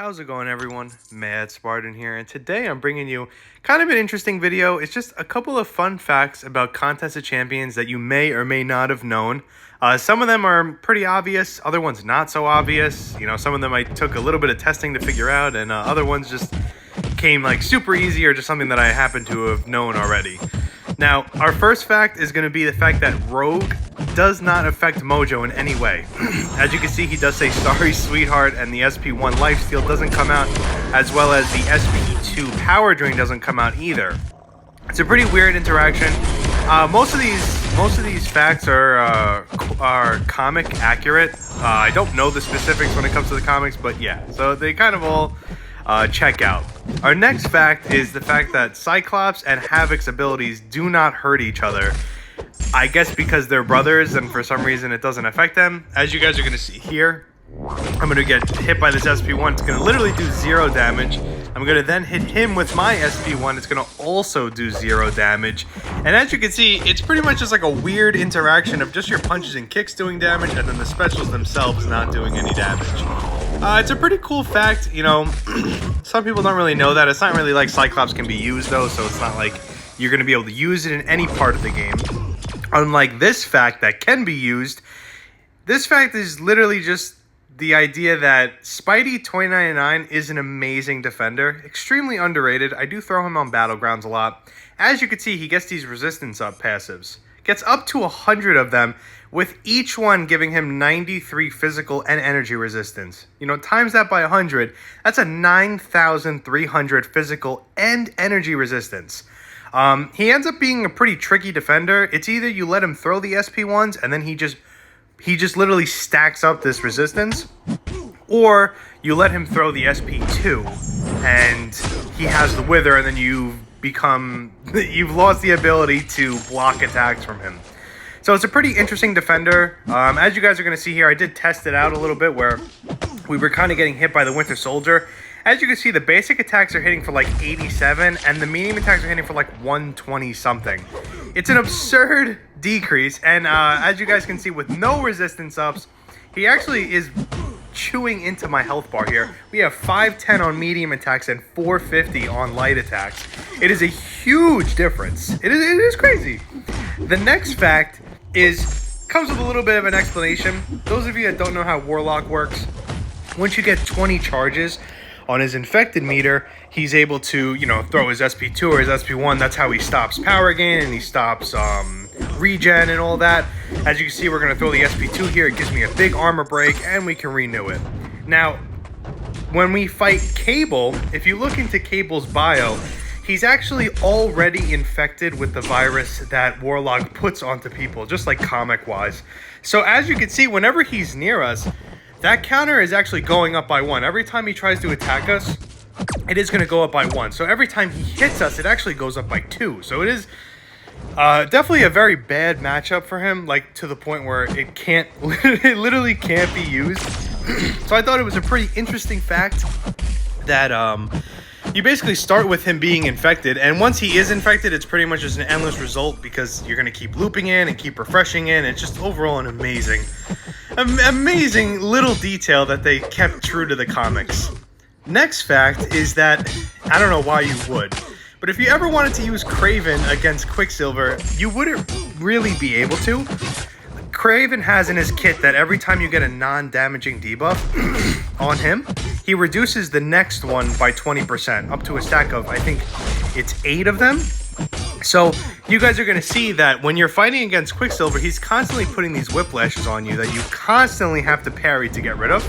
How's it going, everyone? Mad Spartan here, and today I'm bringing you kind of an interesting video. It's just a couple of fun facts about Contest of Champions that you may or may not have known. Some of them are pretty obvious, other ones not so obvious. You know, some of them I took a little bit of testing to figure out, and other ones just came like super easy or just something that I happen to have known already. Now, our first fact is going to be the fact that Rogue does not affect Mojo in any way. As you can see, he does say sorry sweetheart, and the SP1 lifesteal doesn't come out, as well as the SP2 power drain doesn't come out either. It's a pretty weird interaction. Most of these facts are comic accurate. I don't know the specifics when it comes to the comics, but yeah, so they kind of all check out. Our next fact is the fact that Cyclops and Havoc's abilities do not hurt each other. I guess because they're brothers, and for some reason it doesn't affect them. As you guys are going to see here, I'm going to get hit by this SP1. It's going to literally do 0 damage. I'm going to then hit him with my SP1. It's going to also do 0 damage. And as you can see, it's pretty much just like a weird interaction of just your punches and kicks doing damage, and then the specials themselves not doing any damage. It's a pretty cool fact, you know. Some people don't really know that. It's not really like Cyclops can be used, though, so it's not like you're going to be able to use it in any part of the game. Unlike this fact that can be used, this fact is literally just the idea that Spidey 2099 is an amazing defender, extremely underrated. I do throw him on Battlegrounds a lot. As you can see, he gets these resistance up passives. Gets up to 100 of them, with each one giving him 93 physical and energy resistance. You know, times that by 100, that's a 9,300 physical and energy resistance. He ends up being a pretty tricky defender. It's either you let him throw the SP1s and then he just literally stacks up this resistance, or you let him throw the SP2 and he has the wither, and then you've lost the ability to block attacks from him. So it's a pretty interesting defender. As you guys are going to see here, I did test it out a little bit where we were kind of getting hit by the Winter Soldier. As you can see, the basic attacks are hitting for like 87, and the medium attacks are hitting for like 120 something. It's an absurd decrease, and as you guys can see, with no resistance ups, he actually is chewing into my health bar here. We have 510 on medium attacks and 450 on light attacks. It is a huge difference. It is crazy. The next fact comes with a little bit of an explanation. Those of you that don't know how Warlock works, once you get 20 charges on his infected meter, he's able to, you know, throw his SP2 or his SP1. That's how he stops power gain, and he stops regen and all that. As you can see, we're going to throw the SP2 here. It gives me a big armor break, and we can renew it. Now, when we fight Cable, if you look into Cable's bio, he's actually already infected with the virus that Warlock puts onto people, just like comic-wise. So as you can see, whenever he's near us, that counter is actually going up by 1. Every time he tries to attack us, it is going to go up by 1. So every time he hits us, it actually goes up by 2. So it is definitely a very bad matchup for him, like to the point where it literally can't be used. So I thought it was a pretty interesting fact that you basically start with him being infected, and once he is infected, it's pretty much just an endless result because you're going to keep looping in and keep refreshing in. It's just overall an amazing little detail that they kept true to the comics. Next fact is that, I don't know why you would, but if you ever wanted to use Kraven against Quicksilver, you wouldn't really be able to. Kraven has in his kit that every time you get a non-damaging debuff on him, he reduces the next one by 20%, up to a stack of, I think it's 8 of them. So you guys are going to see that when you're fighting against Quicksilver, he's constantly putting these whiplashes on you that you constantly have to parry to get rid of.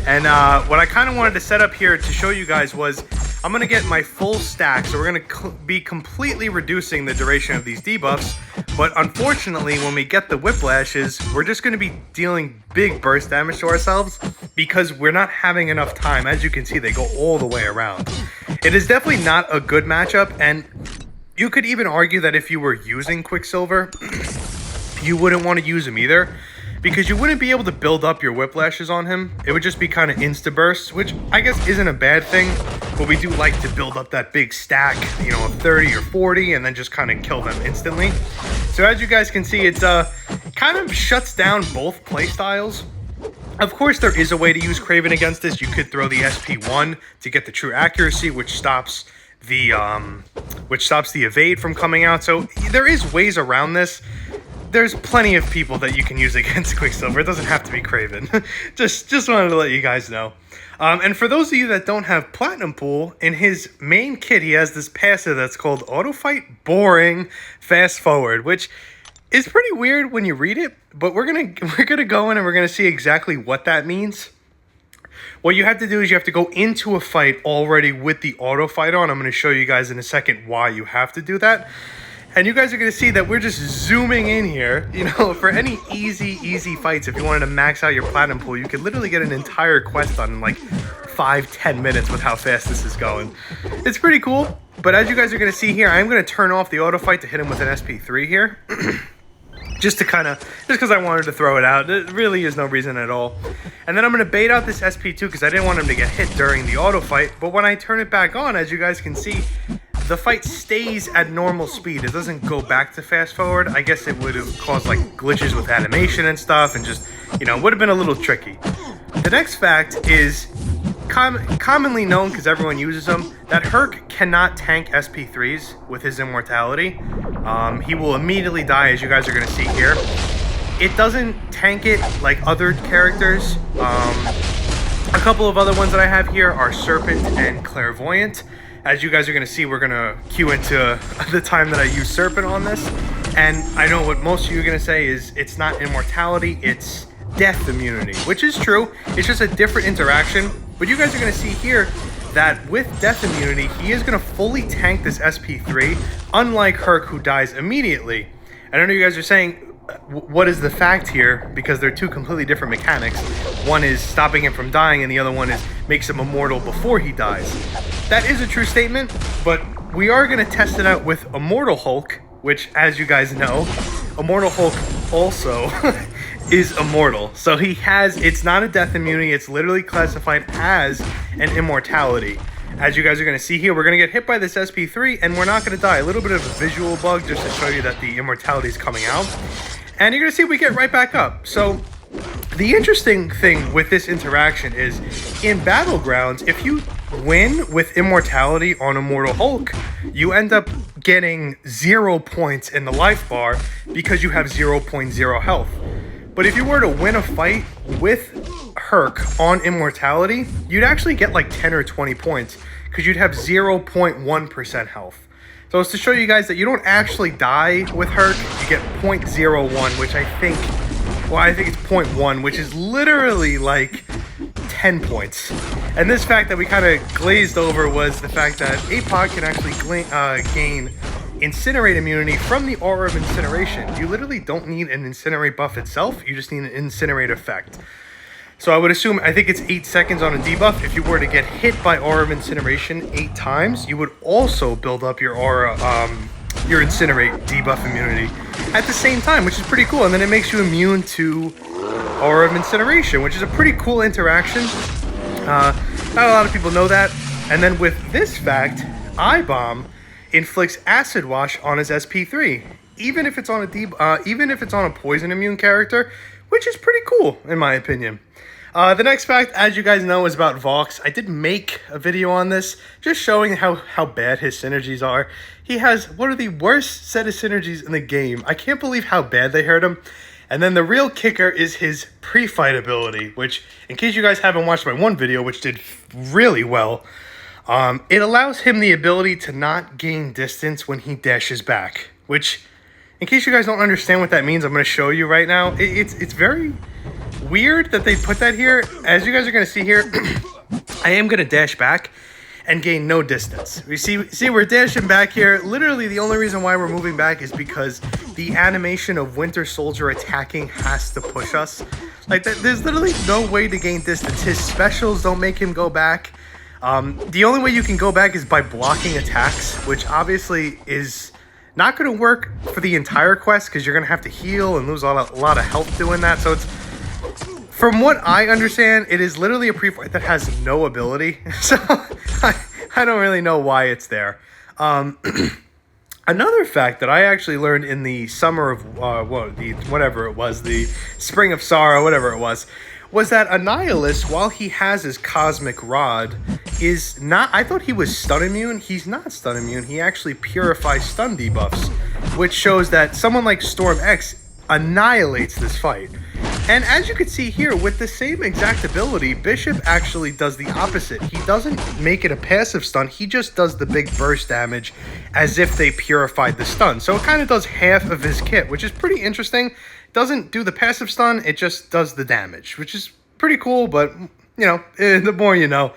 And what I kind of wanted to set up here to show you guys was, I'm going to get my full stack, so we're going to be completely reducing the duration of these debuffs. But unfortunately, when we get the whiplashes, we're just going to be dealing big burst damage to ourselves because we're not having enough time. As you can see, they go all the way around. It is definitely not a good matchup, and you could even argue that if you were using Quicksilver, you wouldn't want to use him either, because you wouldn't be able to build up your whiplashes on him. It would just be kind of insta-bursts, which I guess isn't a bad thing, but we do like to build up that big stack, you know, of 30 or 40, and then just kind of kill them instantly. So as you guys can see, it's kind of shuts down both playstyles. Of course, there is a way to use Kraven against this. You could throw the SP1 to get the true accuracy, which stops the evade from coming out. So there is ways around this. There's plenty of people that you can use against Quicksilver. It doesn't have to be Kraven. just wanted to let you guys know. And for those of you that don't have Platinum Pool, in his main kit, he has this passive that's called Auto Fight Boring Fast Forward, which is pretty weird when you read it, but we're gonna go in and we're gonna see exactly what that means. What you have to do is you have to go into a fight already with the auto fight on. I'm going to show you guys in a second why you have to do that. And you guys are going to see that we're just zooming in here. You know, for any easy fights, if you wanted to max out your Platinum Pool, you could literally get an entire quest done in like 5-10 minutes with how fast this is going. It's pretty cool. But as you guys are going to see here, I'm going to turn off the auto fight to hit him with an SP3 here. just because I wanted to throw it out. There really is no reason at all. And then I'm going to bait out this SP2 because I didn't want him to get hit during the auto fight. But when I turn it back on, as you guys can see, the fight stays at normal speed. It doesn't go back to fast forward. I guess it would have caused like glitches with animation and stuff and just, you know, would have been a little tricky. The next fact is commonly known, because everyone uses them, that Herc cannot tank SP3s with his immortality. He will immediately die, as you guys are going to see here. It doesn't tank it like other characters. A couple of other ones that I have here are Serpent and Clairvoyant. As you guys are going to see, we're going to cue into the time that I use Serpent on this. And I know what most of you are going to say is it's not immortality, it's death immunity, which is true. It's just a different interaction. But you guys are going to see here that with death immunity, he is going to fully tank this SP3, unlike Herc, who dies immediately. And I know you guys are saying, what is the fact here? Because they're two completely different mechanics. One is stopping him from dying, and the other one is makes him immortal before he dies. That is a true statement, but we are going to test it out with Immortal Hulk, which, as you guys know, Immortal Hulk also is immortal. So he has, it's not a death immunity, it's literally classified as an immortality. As you guys are going to see here, we're going to get hit by this SP3 and we're not going to die. A little bit of a visual bug just to show you that the immortality is coming out. And you're going to see we get right back up. So the interesting thing with this interaction is in Battlegrounds, if you win with immortality on Immortal Hulk, you end up getting 0 points in the life bar because you have 0.0 health. But if you were to win a fight with Herc on immortality, you'd actually get like 10 or 20 points because you'd have 0.1% health. So it's to show you guys that you don't actually die with Herc. You get 0.01, which I think it's 0.1, which is literally like 10 points. And this fact that we kind of glazed over was the fact that APOC can actually gain Incinerate immunity from the aura of incineration. You literally don't need an incinerate buff itself, you just need an incinerate effect. So I would assume, I think it's 8 seconds on a debuff. If you were to get hit by aura of incineration 8 times, you would also build up your aura, your incinerate debuff immunity at the same time, which is pretty cool. And then it makes you immune to aura of incineration, which is a pretty cool interaction. Not a lot of people know that. And then with this fact, iBomb inflicts acid wash on his SP3, even if it's on a poison immune character, which is pretty cool in my opinion. The next fact, as you guys know, is about Vox. I did make a video on this, just showing how bad his synergies are. He has one of the worst set of synergies in the game. I can't believe how bad they hurt him. And then the real kicker is his pre-fight ability, which, in case you guys haven't watched my one video, which did really well, it allows him the ability to not gain distance when he dashes back, which, in case you guys don't understand what that means, I'm going to show you right now. It's very weird that they put that here. As you guys are going to see here, I am going to dash back and gain no distance. We see we're dashing back here. Literally, the only reason why we're moving back is because the animation of Winter Soldier attacking has to push us. Like, there's literally no way to gain distance. His specials don't make him go back. The only way you can go back is by blocking attacks, which obviously is not going to work for the entire quest because you're going to have to heal and lose a lot of health doing that. So it's, from what I understand, it is literally a pre-fight that has no ability. So I don't really know why it's there. Another fact that I actually learned in the summer of, the spring of sorrow, whatever it was was that Annihilus, while he has his cosmic rod, is not... I thought he was stun immune. He's not stun immune. He actually purifies stun debuffs, which shows that someone like Storm X annihilates this fight. And as you can see here, with the same exact ability, Bishop actually does the opposite. He doesn't make it a passive stun, he just does the big burst damage as if they purified the stun. So it kind of does half of his kit, which is pretty interesting. Doesn't do the passive stun, it just does the damage, which is pretty cool, but, you know, the more you know.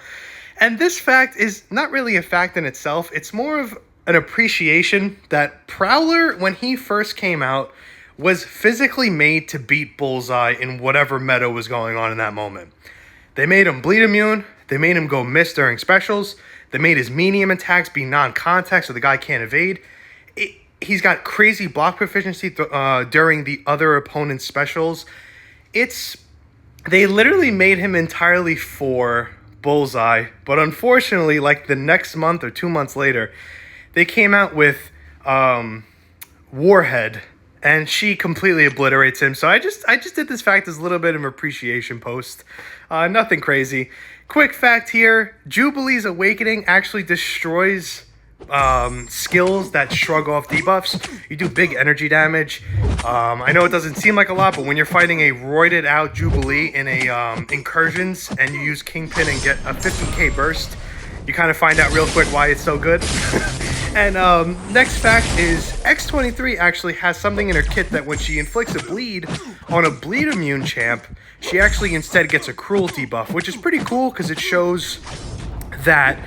And this fact is not really a fact in itself, it's more of an appreciation that Prowler, when he first came out, was physically made to beat Bullseye in whatever meta was going on in that moment. They made him bleed immune, they made him go miss during specials, they made his medium attacks be non-contact so the guy can't evade. He's got crazy block proficiency during the other opponent's specials. They literally made him entirely for Bullseye, but unfortunately, like the next month or 2 months later, they came out with Warhead, and she completely obliterates him. So I just did this fact as a little bit of an appreciation post. Nothing crazy. Quick fact here, Jubilee's Awakening actually destroys skills that shrug off debuffs. You do big energy damage. I know it doesn't seem like a lot, but when you're fighting a roided out Jubilee in a incursions and you use Kingpin and get a 50k burst, you kind of find out real quick why it's so good. And next fact is X-23 actually has something in her kit that when she inflicts a bleed on a bleed immune champ, she actually instead gets a cruelty buff, which is pretty cool because it shows that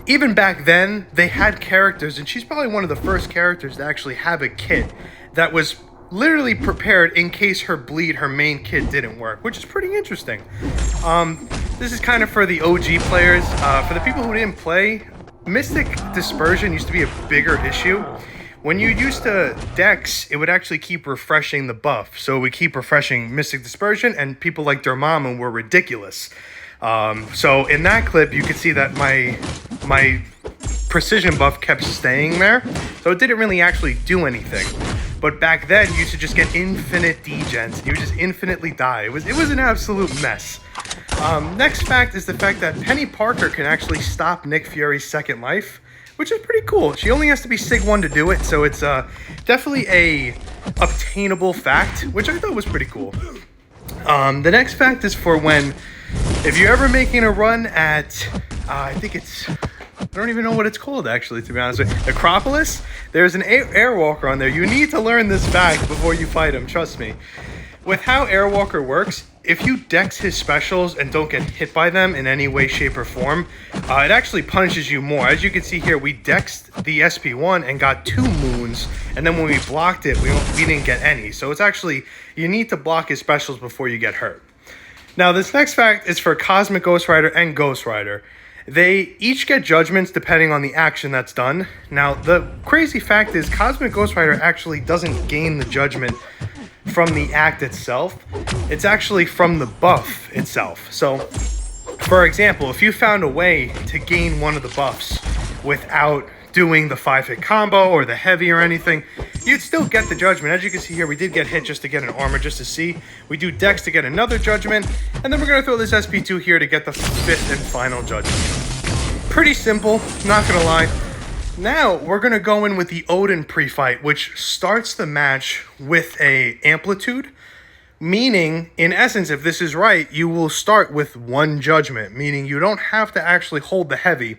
even back then they had characters, and she's probably one of the first characters to actually have a kit that was literally prepared in case her main kit didn't work, which is pretty interesting. This is kind of for the OG players. For the people who didn't play, Mystic Dispersion used to be a bigger issue. When you used to Dex, it would actually keep refreshing the buff. So we keep refreshing Mystic Dispersion, and people like Dormammu were ridiculous. So in that clip, you could see that my precision buff kept staying there. So it didn't really actually do anything. But back then, you used to just get infinite degens. You would just infinitely die. It was an absolute mess. Next fact is the fact that Penny Parker can actually stop Nick Fury's second life, which is pretty cool. She only has to be Sig 1 to do it, so it's definitely a obtainable fact, which I thought was pretty cool. The next fact is for if you're ever making a run at, I don't even know what it's called, actually, to be honest with you. Acropolis? There's an Airwalker on there. You need to learn this fact before you fight him, trust me. With how Airwalker works, if you dex his specials and don't get hit by them in any way, shape, or form, it actually punishes you more. As you can see here, we dexed the SP1 and got 2 moons, and then when we blocked it, we didn't get any. So it's actually, you need to block his specials before you get hurt. Now, this next fact is for Cosmic Ghost Rider and Ghost Rider. They each get judgments depending on the action that's done. Now, the crazy fact is Cosmic Ghost Rider actually doesn't gain the judgment from the act itself. It's actually from the buff itself. So, for example, if you found a way to gain one of the buffs without doing the 5-hit combo or the heavy or anything, you'd still get the judgment. As you can see here, we did get hit just to get an armor, just to see. We do dex to get another judgment, and then we're going to throw this SP2 here to get the 5th and final judgment. Pretty simple, not going to lie. Now, we're going to go in with the Odin pre-fight, which starts the match with a amplitude, meaning, in essence, if this is right, you will start with 1 judgment, meaning you don't have to actually hold the heavy.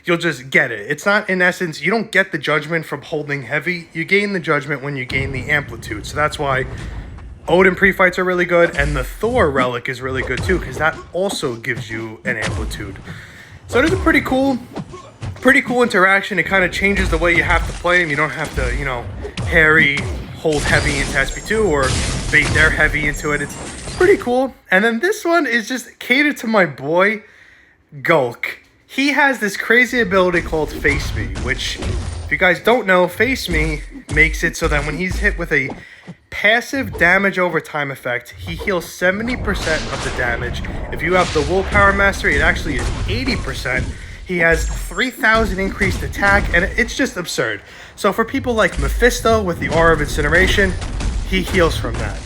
You'll just get it. It's not, in essence, you don't get the judgment from holding heavy. You gain the judgment when you gain the amplitude. So that's why Odin pre-fights are really good, and the Thor relic is really good too, because that also gives you an amplitude. So it is a pretty cool interaction. It kind of changes the way you have to play him. You don't have to, parry, hold heavy into SP2, or bait their heavy into it. It's pretty cool. And then this one is just catered to my boy, Gulk. He has this crazy ability called Face Me, which, if you guys don't know, Face Me makes it so that when he's hit with a passive damage over time effect, he heals 70% of the damage. If you have the Willpower Mastery, it actually is 80%. He has 3,000 increased attack, and it's just absurd. So for people like Mephisto with the Aura of Incineration, he heals from that.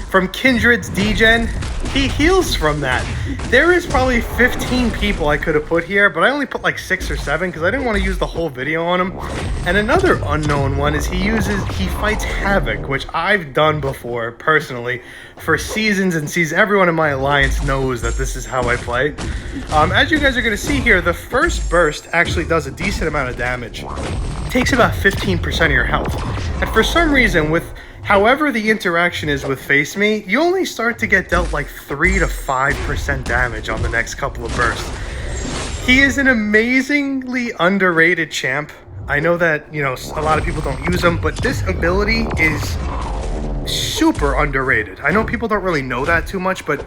from Kindred's degen, he heals from that. There is probably 15 people I could have put here, but I only put like 6 or 7 because I didn't want to use the whole video on him. And another unknown one is he fights Havoc, which I've done before personally for seasons and seasons. Everyone in my alliance knows that this is how I play. As you guys are going to see here, the first burst actually does a decent amount of damage. It takes about 15% of your health. And for some reason, with however the interaction is with Face Me, you only start to get dealt like 3 to 5% damage on the next couple of bursts. He is an amazingly underrated champ. I know that, you know, a lot of people don't use him, but this ability is super underrated. I know people don't really know that too much, but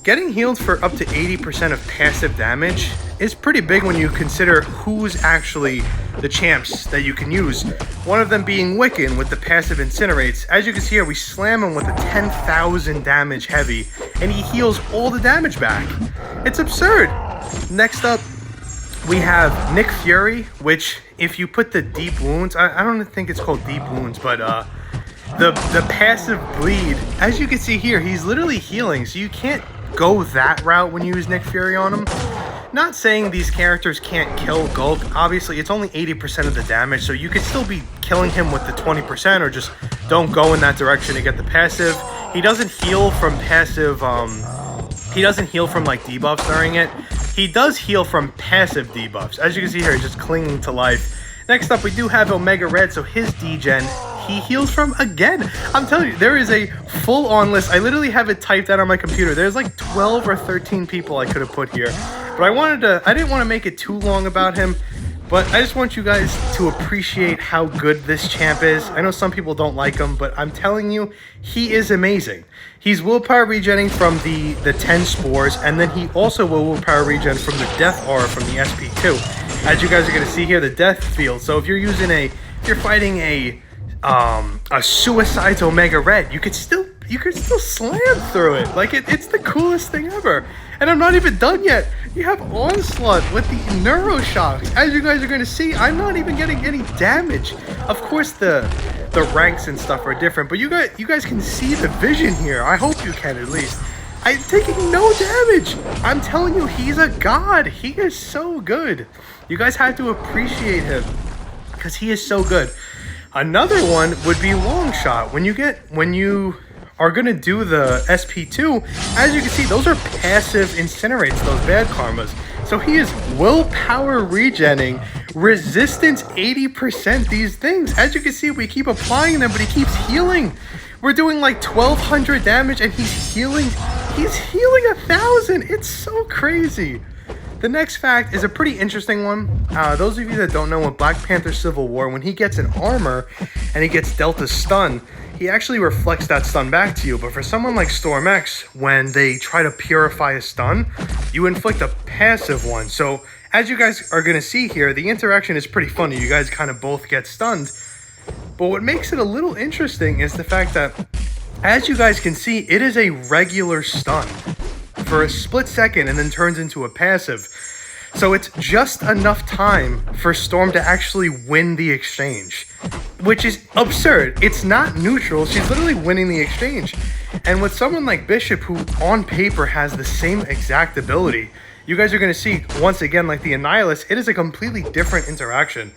getting healed for up to 80% of passive damage is pretty big when you consider who's actually the champs that you can use. One of them being Wiccan with the passive Incinerates. As you can see here, we slam him with a 10,000 damage heavy, and he heals all the damage back. It's absurd. Next up, we have Nick Fury, which if you put the deep wounds, I don't think it's called deep wounds, but the passive bleed, as you can see here, he's literally healing, so you can't go that route when you use Nick Fury on him. Not saying these characters can't kill Gulk. Obviously, it's only 80% of the damage, so you could still be killing him with the 20%, or just don't go in that direction to get the passive. He doesn't heal from passive, he doesn't heal from like debuffs during it. He does heal from passive debuffs. As you can see here, he's just clinging to life. Next up, we do have Omega Red, so his degen, he heals from again. I'm telling you, there is a full-on list. I literally have it typed out on my computer. There's like 12 or 13 people I could have put here. But I didn't want to make it too long about him, but I just want you guys to appreciate how good this champ is. I know some people don't like him, but I'm telling you, he is amazing. He's willpower regenning from the 10 spores, and then he also will willpower regen from the death aura from the SP2. As you guys are going to see here, the death field. So if you're fighting a Suicide's Omega Red, you could still slam through it. Like it's the coolest thing ever. And I'm not even done yet. You have Onslaught with the Neuroshocks. As you guys are going to see, I'm not even getting any damage. Of course, the ranks and stuff are different, but you guys can see the vision here. I hope you can at least. I'm taking no damage. I'm telling you, he's a god. He is so good. You guys have to appreciate him because he is so good. Another one would be Longshot. When you are going to do the SP2, as you can see, those are passive incinerates, those bad karmas. So he is willpower regenning, resistance 80%, these things. As you can see, we keep applying them, but he keeps healing. We're doing like 1,200 damage, and he's healing 1,000. It's so crazy. The next fact is a pretty interesting one. Those of you that don't know, with Black Panther Civil War, when he gets an armor and he gets dealt a stun, he actually reflects that stun back to you. But for someone like Storm X, when they try to purify a stun, you inflict a passive one. So as you guys are going to see here, the interaction is pretty funny. You guys kind of both get stunned. But what makes it a little interesting is the fact that, as you guys can see, it is a regular stun for a split second and then turns into a passive. So it's just enough time for Storm to actually win the exchange, which is absurd. It's not neutral. She's literally winning the exchange. And with someone like Bishop, who on paper has the same exact ability, you guys are going to see, once again, like the Annihilus, it is a completely different interaction.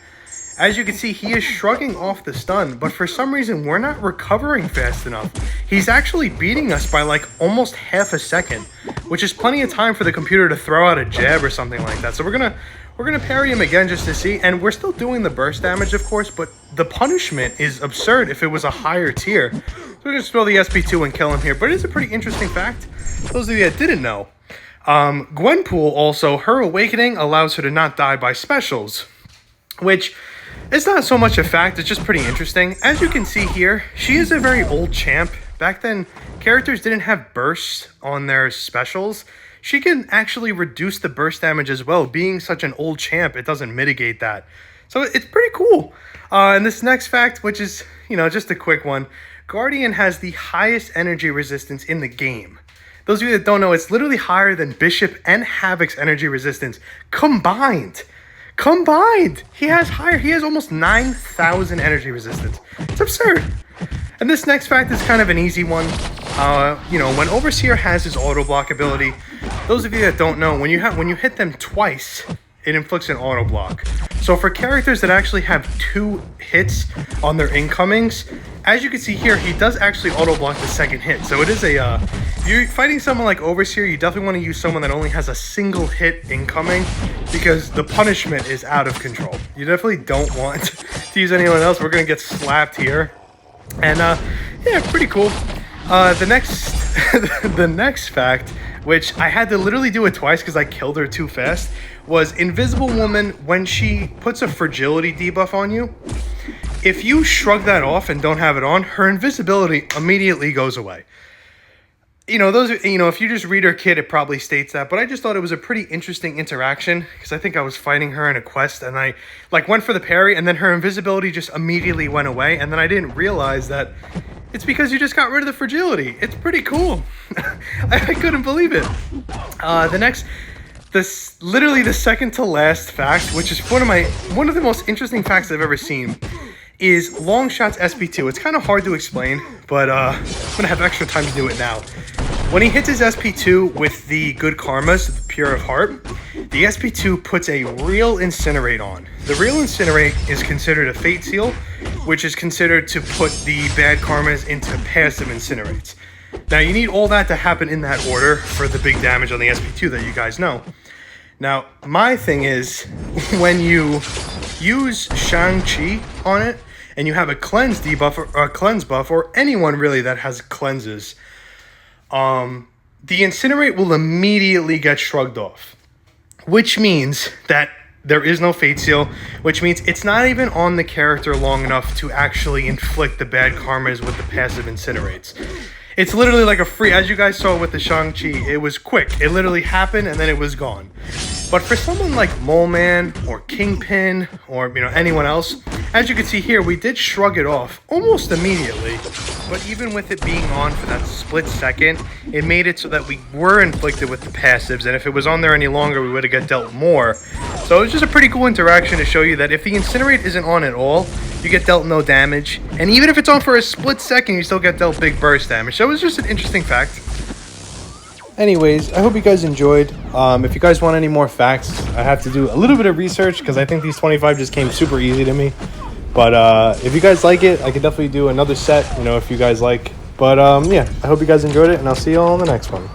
As you can see, he is shrugging off the stun, but for some reason, we're not recovering fast enough. He's actually beating us by like almost half a second, which is plenty of time for the computer to throw out a jab or something like that. So we're gonna parry him again just to see, and we're still doing the burst damage, of course, but the punishment is absurd if it was a higher tier. So we're gonna throw the SP2 and kill him here, but it is a pretty interesting fact. Those of you that didn't know, Gwenpool also, her awakening allows her to not die by specials, which it's not so much a fact, it's just pretty interesting. As you can see here, she is a very old champ. Back then, characters didn't have bursts on their specials. She can actually reduce the burst damage as well. Being such an old champ, it doesn't mitigate that. So it's pretty cool. And this next fact, which is, just a quick one. Guardian has the highest energy resistance in the game. Those of you that don't know, it's literally higher than Bishop and Havoc's energy resistance combined. He has almost 9,000 energy resistance. It's absurd. And this next fact is kind of an easy one. You know, when Overseer has his auto block ability, those of you that don't know, when you hit them twice, it inflicts an auto block. So for characters that actually have 2 hits on their incomings, as you can see here, he does actually auto block the second hit. So it is a, if you're fighting someone like Overseer, you definitely want to use someone that only has a single hit incoming, because the punishment is out of control. You definitely don't want to use anyone else. We're going to get slapped here. And yeah, pretty cool. The next fact, which I had to literally do it twice because I killed her too fast, was Invisible Woman, when she puts a fragility debuff on you, if you shrug that off and don't have it on, her invisibility immediately goes away. You know, if you just read her kit, it probably states that, but I just thought it was a pretty interesting interaction, because I think I was fighting her in a quest, and I went for the parry, and then her invisibility just immediately went away, and then I didn't realize that it's because you just got rid of the fragility. It's pretty cool. I couldn't believe it. Literally the second to last fact, which is one of the most interesting facts I've ever seen, is Longshot's SP2. It's kind of hard to explain, but I'm gonna have extra time to do it now. When he hits his SP2 with the Good Karmas, the Pure of Heart, the SP2 puts a Real Incinerate on. The Real Incinerate is considered a Fate Seal, which is considered to put the bad karmas into passive incinerates. Now, you need all that to happen in that order for the big damage on the SP2 that you guys know. Now, my thing is, when you use Shang-Chi on it, and you have a cleanse debuff or a cleanse buff, or anyone really that has cleanses, the Incinerate will immediately get shrugged off, which means that there is no Fate Seal, which means it's not even on the character long enough to actually inflict the bad karmas with the passive incinerates. It's literally like a free, as you guys saw with the Shang-Chi, it was quick. It literally happened and then it was gone. But for someone like Mole Man or Kingpin or, you know, anyone else, as you can see here, we did shrug it off almost immediately. But even with it being on for that split second, it made it so that we were inflicted with the passives. And if it was on there any longer, we would have got dealt more. So it was just a pretty cool interaction to show you that if the Incinerate isn't on at all, you get dealt no damage. And even if it's on for a split second, you still get dealt big burst damage. So it was just an interesting fact. Anyways, I hope you guys enjoyed. If you guys want any more facts, I have to do a little bit of research because I think these 25 just came super easy to me. But if you guys like it, I could definitely do another set, you know, if you guys like. But yeah, I hope you guys enjoyed it, and I'll see you all in the next one.